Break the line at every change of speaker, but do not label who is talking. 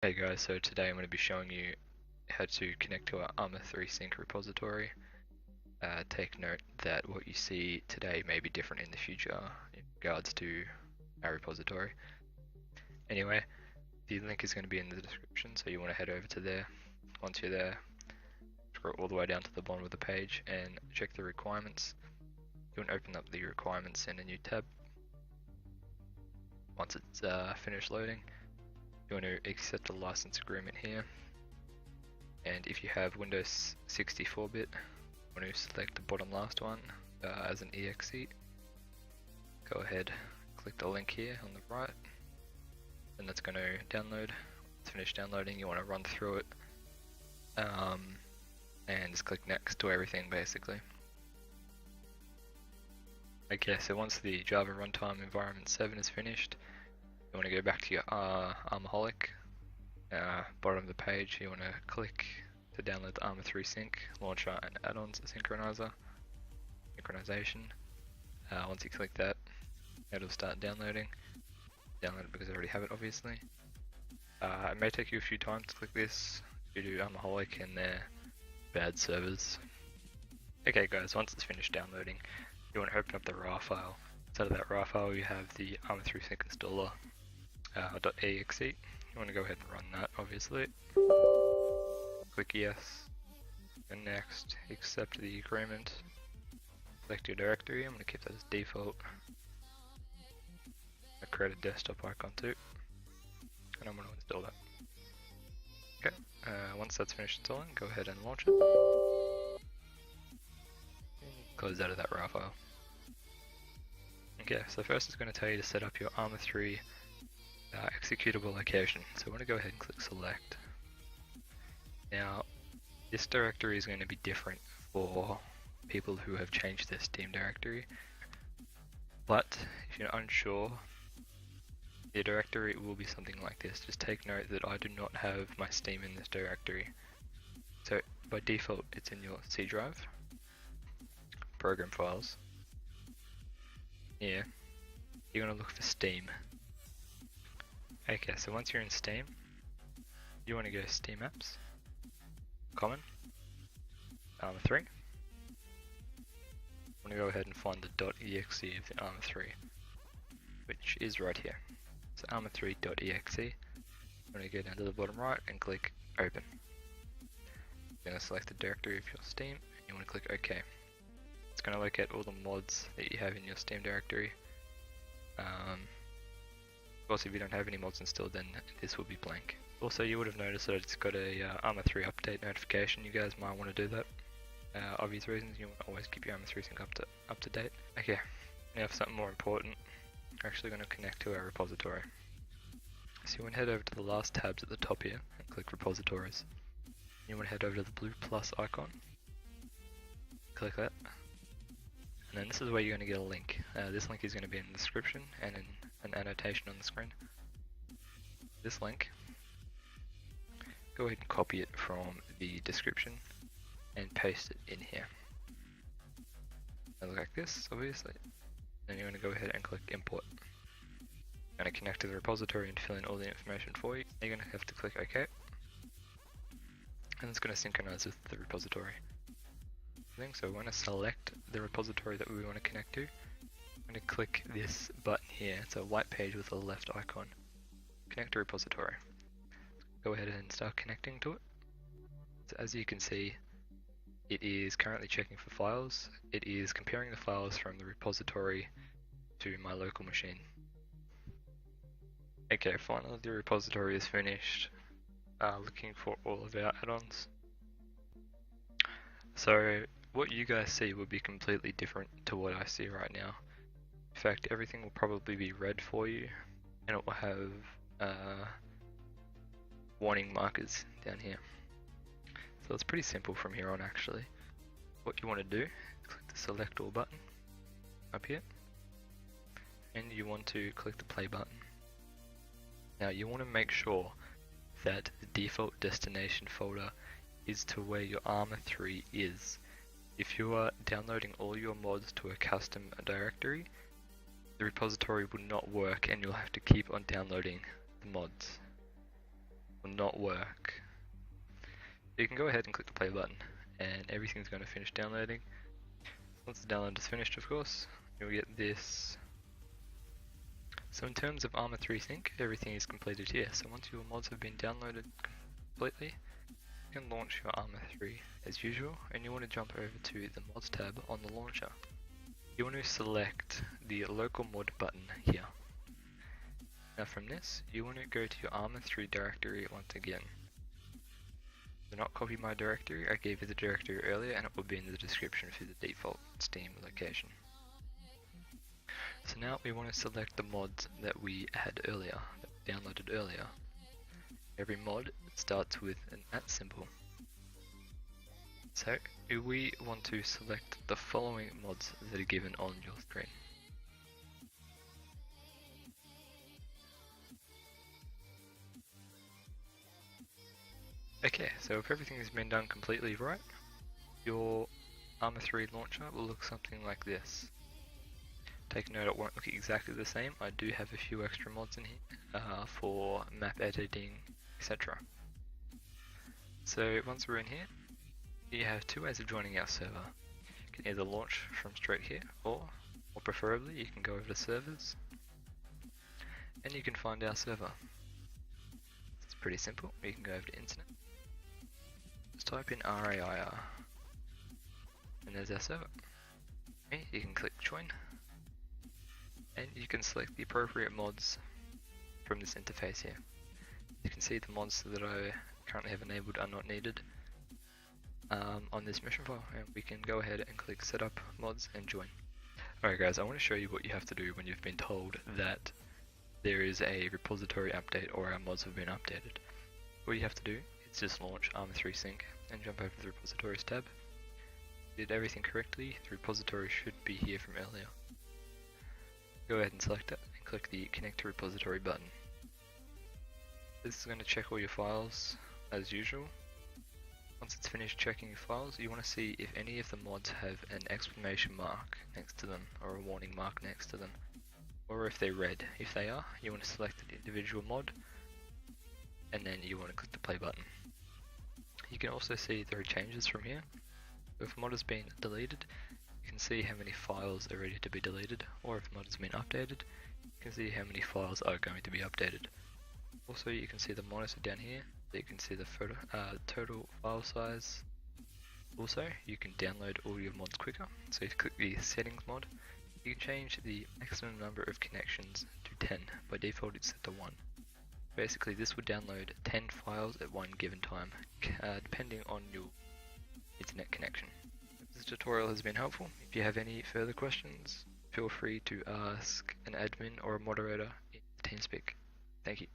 Hey guys, so today I'm going to be showing you how to connect to our Arma 3 sync repository. Take note that what you see today may be different in the future in regards to our repository. Anyway, the link is going to be in the description, so you want to head over to there. Once you're there, scroll all the way down to the bottom of the page and check the requirements. You want to open up the requirements in a new tab. Once it's finished loading, you want to accept a license agreement here. And if you have Windows 64-bit, you want to select the bottom last one as an exe. Go ahead, click the link here on the right, and that's going to download. It's finished downloading, you want to run through it, and just click next to everything basically. Okay, so once the Java Runtime Environment 7 is finished, you want to go back to your Armaholic. Bottom of the page, you want to click to download the Arma 3 Sync, Launcher and Add-ons Synchronization. Once you click that, it'll start downloading. Download it because I already have it, obviously. It may take you a few times to click this due to Armaholic and their bad servers. Okay guys, once it's finished downloading, you want to open up the RAR file. Inside of that RAR file you have the Arma 3 Sync installer .exe. You want to go ahead and run that, obviously. Click yes, and next, accept the agreement. Select your directory, I'm going to keep that as default. I create a desktop icon too, and I'm going to install that. Okay, once that's finished installing, go ahead and launch it. Close out of that RAR file. Okay, so first it's going to tell you to set up your Arma 3 executable location. So I want to go ahead and click select. Now, this directory is going to be different for people who have changed their Steam directory, but if you're unsure, the directory will be something like this. Just take note that I do not have my Steam in this directory. So by default it's in your C drive, program files. Here, you're going to look for Steam. Okay, so once you're in Steam, you want to go Steam Apps, Common, Arma 3. I want to go ahead and find the .exe of the Arma 3, which is right here. So arma3.exe. I'm going to go down to the bottom right and click Open. You're going to select the directory of your Steam, and you want to click OK. It's going to locate all the mods that you have in your Steam directory. Of course, if you don't have any mods installed, then this will be blank. Also, you would have noticed that it's got a Arma 3 update notification. You guys might want to do that. Obvious reasons, you want to always keep your Arma 3 sync up to date. Okay, now for something more important, we're actually going to connect to our repository. So you want to head over to the last tabs at the top here and click repositories. You want to head over to the blue plus icon, click that, and then this is where you're going to get a link. This link is going to be in the description and in an annotation on the screen. This link, go ahead and copy it from the description and paste it in here. It'll look like this, obviously. Then you're going to go ahead and click import. You're going to connect to the repository and fill in all the information for you. You're going to have to click OK. And it's going to synchronize with the repository. So we want to select the repository that we want to connect to. I'm going to click this button here. It's a white page with a left icon. Connect to repository. Go ahead and start connecting to it. So as you can see, it is currently checking for files. It is comparing the files from the repository to my local machine. Okay, finally the repository is finished. Looking for all of our add-ons. So what you guys see will be completely different to what I see right now. In fact, everything will probably be red for you, and it will have warning markers down here. So it's pretty simple from here on actually. What you want to do is click the select all button up here, and you want to click the play button. Now you want to make sure that the default destination folder is to where your Arma 3 is. If you are downloading all your mods to a custom directory, the repository will not work and you'll have to keep on downloading the mods. will not work, you can go ahead and click the play button and everything's going to finish downloading. Once the download is finished, of course, you'll get this. So in terms of Arma 3 Sync, everything is completed here. So once your mods have been downloaded completely, you can launch your Arma 3 as usual, and you want to jump over to the mods tab on the launcher. You want to select the local mod button here. Now from this, you want to go to your Arma 3 directory once again. Do not copy my directory, I gave you the directory earlier and it will be in the description for the default Steam location. So now we want to select the mods that we had earlier, that we downloaded earlier. Every mod starts with an @ symbol. So we want to select the following mods that are given on your screen. Okay, so if everything has been done completely right, your Arma 3 launcher will look something like this. Take note, it won't look exactly the same. I do have a few extra mods in here for map editing, etc. So once we're in here, you have two ways of joining our server. You can either launch from straight here, or preferably you can go over to servers, and you can find our server. It's pretty simple. You can go over to internet, just type in RAIR, and there's our server. Okay, you can click join, and you can select the appropriate mods from this interface here. You can see the mods that I currently have enabled are not needed on this mission file, and we can go ahead and click setup mods and join. Alright guys, I want to show you what you have to do when you've been told that there is a repository update or our mods have been updated. What you have to do is just launch Arma 3 Sync and jump over to the repositories tab. Did everything correctly, the repository should be here from earlier. Go ahead and select it and click the connect to repository button. This is going to check all your files as usual. Once it's finished checking your files, you want to see if any of the mods have an exclamation mark next to them or a warning mark next to them, or if they're red. If they are, you want to select an individual mod and then you want to click the play button. You can also see there are changes from here. If a mod has been deleted, you can see how many files are ready to be deleted, or if a mod has been updated, you can see how many files are going to be updated. Also, you can see the monitor down here, so you can see the total file size. Also, you can download all your mods quicker, so if you click the settings mod, you can change the maximum number of connections to 10. By default it's set to 1. Basically this will download 10 files at one given time, depending on your internet connection. If this tutorial has been helpful, if you have any further questions, feel free to ask an admin or a moderator in Teamspeak. Thank you.